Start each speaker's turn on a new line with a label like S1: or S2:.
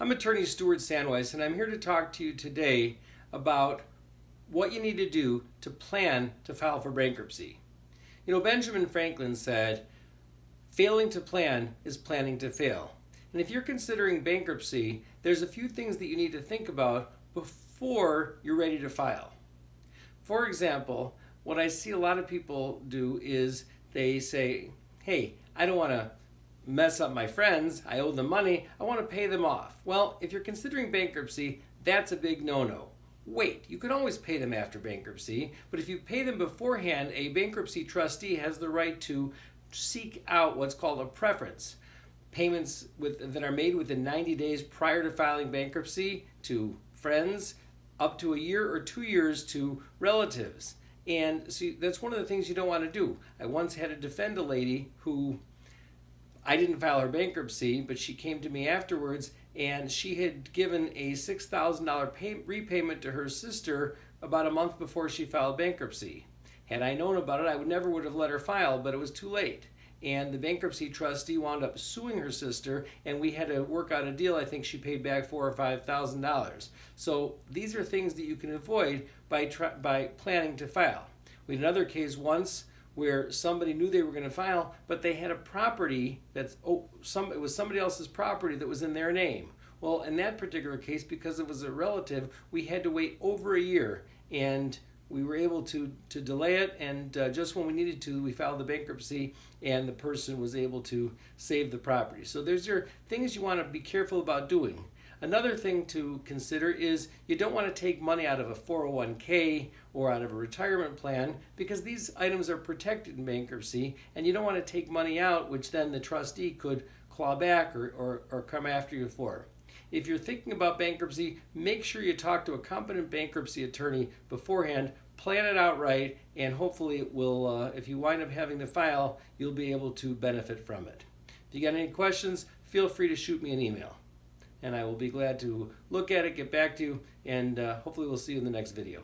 S1: I'm attorney Stuart Sandweiss, and I'm here to talk to you today about what you need to do to plan to file for bankruptcy. You know, Benjamin Franklin said, failing to plan is planning to fail. And if you're considering bankruptcy, there's a few things that you need to think about before you're ready to file. For example, what I see a lot of people do is they say, hey, I don't want to mess up my friends, I owe them money, I want to pay them off. Well, if you're considering bankruptcy, that's a big no-no. Wait, you can always pay them after bankruptcy, but if you pay them beforehand, a bankruptcy trustee has the right to seek out what's called a preference. Payments that are made within 90 days prior to filing bankruptcy to friends, up to a year or 2 years to relatives. And see, that's one of the things you don't want to do. I once had to defend a lady who I didn't file her bankruptcy, but she came to me afterwards, and she had given a $6,000 repayment to her sister about a month before she filed bankruptcy. Had I known about it, I never would have let her file, but it was too late. And the bankruptcy trustee wound up suing her sister, and we had to work out a deal. I think she paid back $4,000 or $5,000. So these are things that you can avoid by planning to file. We had another case once where somebody knew they were going to file, but they had a property it was somebody else's property that was in their name. Well, in that particular case, because it was a relative, we had to wait over a year, and we were able to delay it, and just when we needed to, we filed the bankruptcy, and the person was able to save the property. So there's your things you want to be careful about doing. Another thing to consider is you don't want to take money out of a 401k or out of a retirement plan, because these items are protected in bankruptcy, and you don't want to take money out which then the trustee could claw back or come after you for. If you're thinking about bankruptcy, make sure you talk to a competent bankruptcy attorney beforehand, plan it out right, and hopefully it will, if you wind up having to file, you'll be able to benefit from it. If you got any questions, feel free to shoot me an email, and I will be glad to look at it, get back to you, and hopefully we'll see you in the next video.